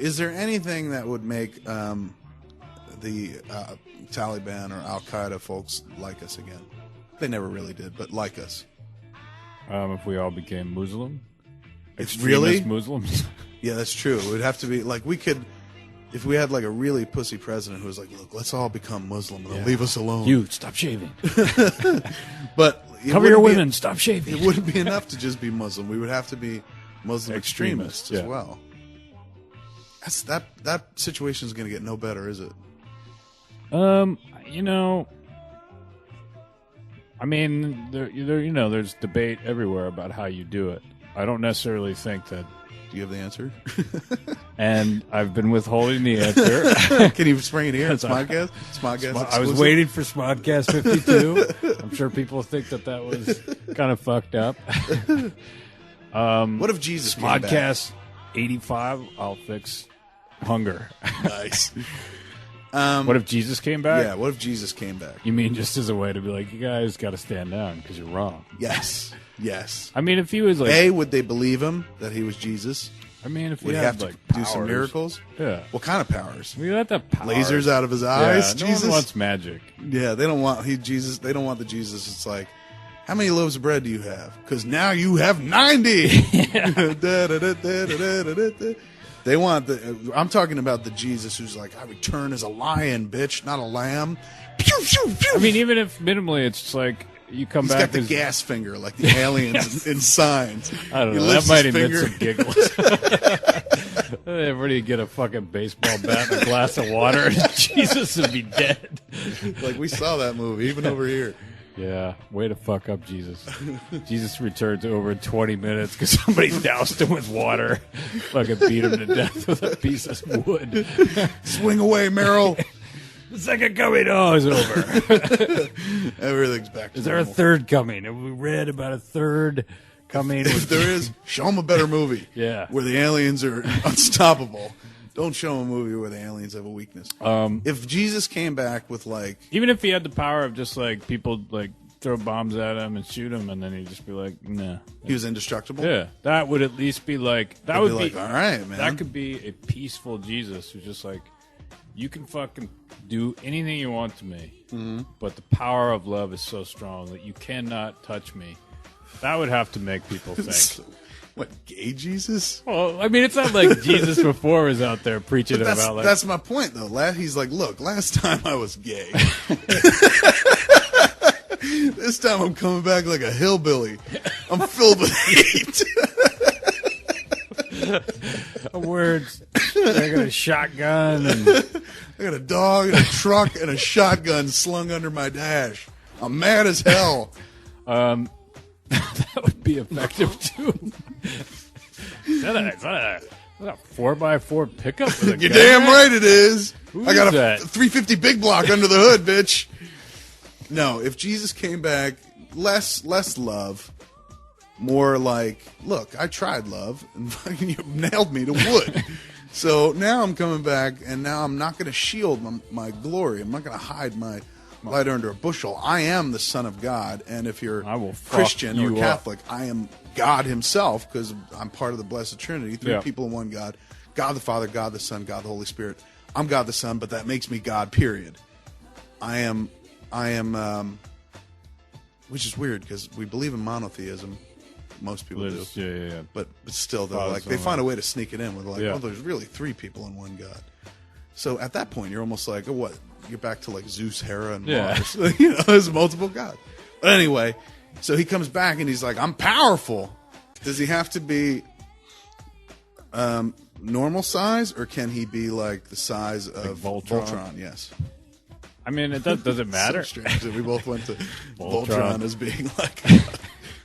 Is there anything that would make the Taliban or Al-Qaeda folks like us again? They never really did, but like us. If we all became Muslim? It's really? Muslims? Yeah, that's true. It would have to be, like, we could... If we had, like, a really pussy president who was like, look, let's all become Muslim and leave us alone. You, stop shaving. But... Cover your women, stop shaving. It wouldn't be enough to just be Muslim. We would have to be Muslim extremists as well. That situation is going to get no better, is it? You know... I mean, there's debate everywhere about how you do it. I don't necessarily think that... Do you have the answer? And I've been withholding the answer. Can you spring it here on SModcast? SModcast I was waiting for SModcast 52. I'm sure people think that was kind of fucked up. What if Jesus came back? SModcast 85, I'll fix hunger. Nice. What if Jesus came back? Yeah, what if Jesus came back? You mean just as a way to be like, you guys got to stand down because you're wrong? Yes. Yes. I mean, if he was like... would they believe him that he was Jesus? I mean, if would he he had have like to do some miracles? Yeah. What kind of powers? We had the powers. Lasers out of his eyes? Yeah, Jesus? No one wants magic. Yeah, they don't want Jesus. They don't want the Jesus. It's like, how many loaves of bread do you have? Because now you have 90. They want the... I'm talking about the Jesus who's like, I return as a lion, bitch, not a lamb. Pew, pew, pew. I mean, even if minimally, it's just like you come He's back. got the gas finger like the aliens in Signs. I don't know. That might emit some giggles. Everybody get a fucking baseball bat and a glass of water, and Jesus would be dead. Like we saw that movie, even over here. Yeah, way to fuck up Jesus. Jesus returned to over 20 minutes because somebody doused him with water. Fucking beat him to death with a piece of wood. Swing away, Meryl. The second coming, is over. Everything's back to Is there a third coming? Have we read about a third coming? If there is, show them a better movie. Yeah. Where the aliens are unstoppable. Don't show them a movie where the aliens have a weakness. If Jesus came back with like... Even if he had the power of just like people like throw bombs at him and shoot him and then he'd just be like, nah. He was indestructible? Yeah. That would at least be like... That I'd would be like, all right, man. That could be a peaceful Jesus who's just like, you can fucking do anything you want to me, but the power of love is so strong that you cannot touch me. That would have to make people think. What, gay Jesus? Well, I mean, it's not like Jesus before was out there preaching about like... That's my point, though. He's like, look, last time I was gay. This time I'm coming back like a hillbilly. I'm filled with hate. Words. I got a shotgun and... I got a dog and a truck and a shotgun slung under my dash. I'm mad as hell. That would be effective too. Is that a 4x4 pickup with a You're gun? damn right it is. Who I got is that? 350 big block under the hood, bitch. No, if Jesus came back, less love, more like, look, I tried love, and fucking you nailed me to wood. So now I'm coming back, and now I'm not going to shield my glory. I'm not going to hide my light under a bushel. I am the Son of God, and if you're Christian or Catholic, I am God himself, because I'm part of the Blessed Trinity, three people in one God. God the Father, God the Son, God the Holy Spirit. I'm God the Son, but that makes me God, period. I am, which is weird, because we believe in monotheism. Most people do. Yeah. But still, though, like they find a way to sneak it in with like, oh, there's really three people in one God. So at that point, you're almost like, oh, what? You're back to like Zeus, Hera, and Mars. There's multiple gods. But anyway, so he comes back and he's like, I'm powerful. Does he have to be normal size, or can he be like the size of Voltron? Yes. I mean, it doesn't matter. So strange that we both went to Voltron as being like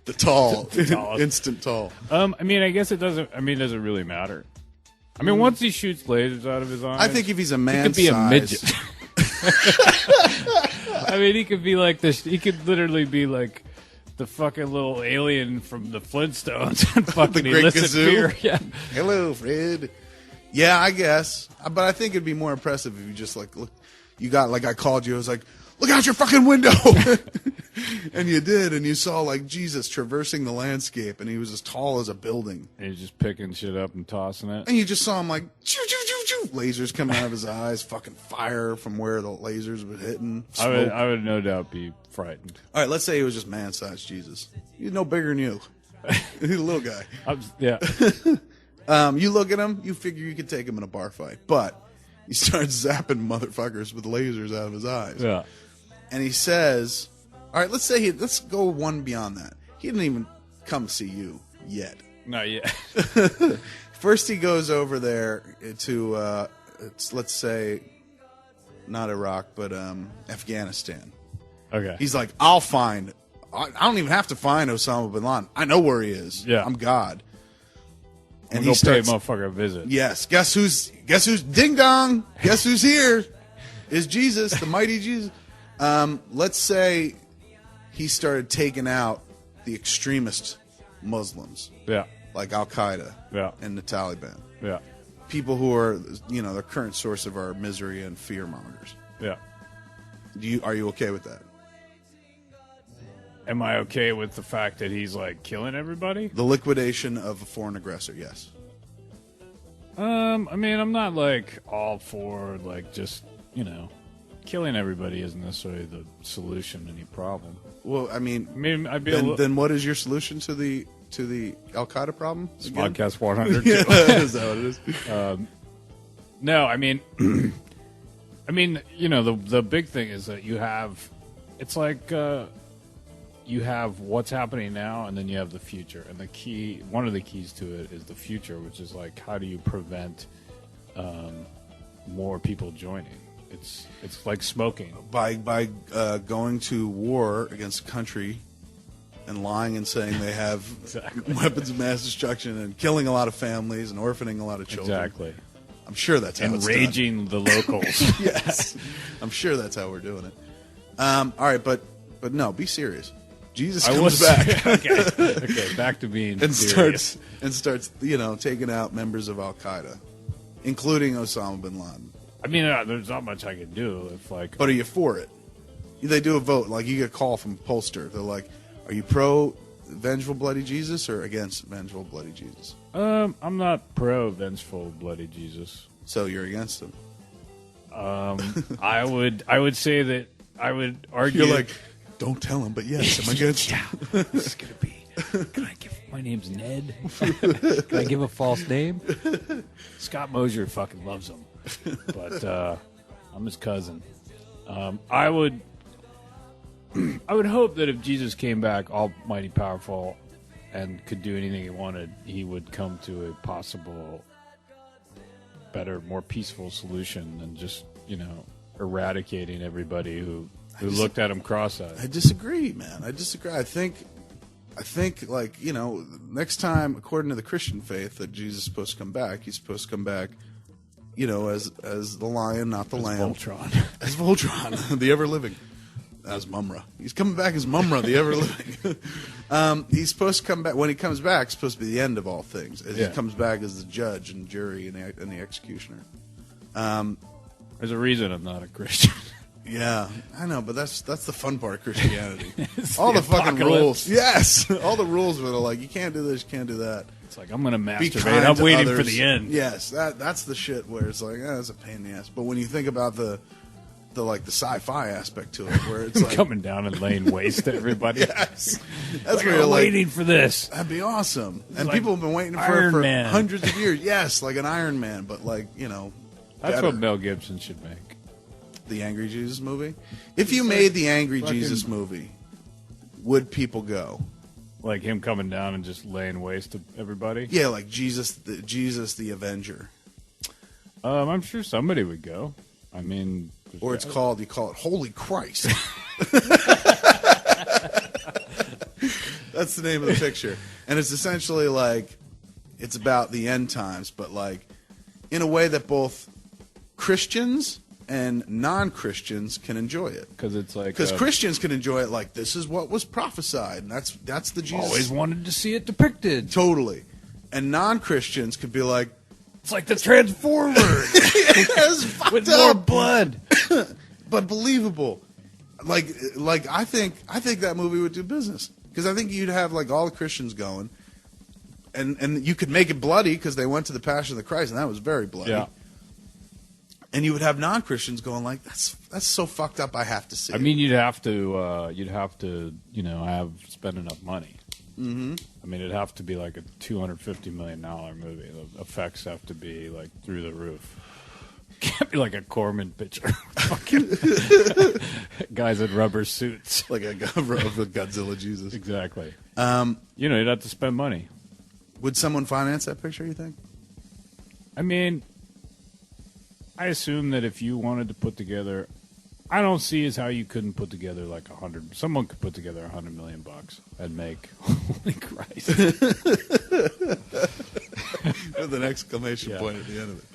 the instant tall. I mean, I guess it doesn't. I mean, does it really matter? I mean, once he shoots lasers out of his eyes, I think if he's a man, he could be a midget. I mean, he could be like this. He could literally be like the fucking little alien from the Flintstones and fucking the Great elicit Gazoo. fear. Yeah. Hello, Fred. Yeah, I guess, but I think it'd be more impressive if you just like look. You got like I called you. I was like, look out your fucking window. And you did, and you saw like Jesus traversing the landscape, and he was as tall as a building. And he's just picking shit up and tossing it. And you just saw him like, choo, choo, choo, choo, lasers coming out of his eyes, fucking fire from where the lasers were hitting. I would no doubt be frightened. All right, let's say he was just man-sized Jesus. He's no bigger than you. He's a little guy. Yeah. You look at him, you figure you could take him in a bar fight, but he starts zapping motherfuckers with lasers out of his eyes. Yeah. And he says, all right, let's go one beyond that. He didn't even come see you yet. Not yet. First he goes over there to, let's say, not Iraq, but Afghanistan. Okay. He's like, I don't even have to find Osama bin Laden. I know where he is. Yeah. I'm God. And he starts pay a motherfucker a visit. Yes. Guess who's ding dong? Guess who's here? Is Jesus, the mighty Jesus. Let's say he started taking out the extremist Muslims. Yeah. Like Al Qaeda. Yeah. And the Taliban. Yeah. People who are, the current source of our misery and fear mongers. Yeah. Are you okay with that? Am I okay with the fact that he's like killing everybody? The liquidation of a foreign aggressor, yes. I mean, I'm not like all for like just, killing everybody isn't necessarily the solution to any problem. Well, I mean I'd be then what is your solution to the Al Qaeda problem? SModcast 100. Yeah, is that what it is? No, I mean, the big thing is that you have, it's like you have what's happening now, and then you have the future. And one of the keys to it is the future, which is like, how do you prevent more people joining? It's like smoking. By going to war against a country and lying and saying they have weapons of mass destruction and killing a lot of families and orphaning a lot of children. Exactly. I'm sure that's how it's done. Enraging the locals. Yes. I'm sure that's how we're doing it. All right, but no, be serious. Jesus comes back. Okay, back to being serious. starts taking out members of Al Qaeda, including Osama bin Laden. I mean, there's not much I can do if like. But are you for it? They do a vote. Like you get a call from a pollster. They're like, "Are you pro vengeful bloody Jesus or against vengeful bloody Jesus?" I'm not pro vengeful bloody Jesus. So you're against him. I would say that I would argue. You're like, don't tell him, but yes, I'm against him. This is gonna be. Can I give my name's Ned? Can I give a false name? Scott Mosier fucking loves him, but I'm his cousin. I would hope that if Jesus came back almighty powerful and could do anything he wanted, he would come to a possible better, more peaceful solution than just eradicating everybody who looked at him cross-eyed. I disagree, man. I disagree. I think like, next time, according to the Christian faith, that Jesus is supposed to come back, he's supposed to come back, as the lion, not the lamb. Voltron. As Voltron, the ever-living. As Mumra. He's coming back as Mumra, the ever-living. He's supposed to come back. When he comes back, it's supposed to be the end of all things. He comes back as the judge and jury and the executioner. There's a reason I'm not a Christian. Yeah, I know, but that's the fun part of Christianity. All the fucking rules. Yes, all the rules that are like, you can't do this, you can't do that. It's like, I'm going to Be masturbate. kind I'm to waiting others. for the end. Yes, that's the shit where it's like, that's a pain in the ass. But when you think about the sci-fi aspect to it, where it's like coming down and laying waste to everybody. Yes, that's like, where you're I'm like, waiting for this. that'd be awesome. And like people have been waiting for Iron it for Man. hundreds of years. Yes, like an Iron Man, but like That's better. what Mel Gibson should make. The Angry Jesus movie. If you made the Angry Jesus movie, would people go? Like him coming down and just laying waste to everybody? Yeah, like Jesus the Avenger. I'm sure somebody would go. I mean... Or you call it Holy Christ. That's the name of the picture. And it's essentially like, it's about the end times, but like, in a way that both Christians and non-Christians can enjoy it. Because Christians can enjoy it like, this is what was prophesied, and that's the Jesus. Always wanted to see it depicted. Totally. And non-Christians could be like, it's like the Transformers. yes, with more blood. But believable. like I think that movie would do business because I think you'd have like all the Christians going, and you could make it bloody because they went to the Passion of the Christ and that was very bloody. Yeah. And you would have non-Christians going like, that's so fucked up. I have to see. I mean, you'd have to, have spend enough money. Mm-hmm. I mean, it'd have to be like a $250 million movie. The effects have to be like through the roof. Can't be like a Corman picture. Fucking guys in rubber suits. Like a Godzilla Jesus. Exactly. You'd have to spend money. Would someone finance that picture, you think? I mean, I assume that if you wanted to put together, I don't see as how you couldn't put together like 100. Someone could put together $100 million and make. Holy Christ! With an exclamation point at the end of it.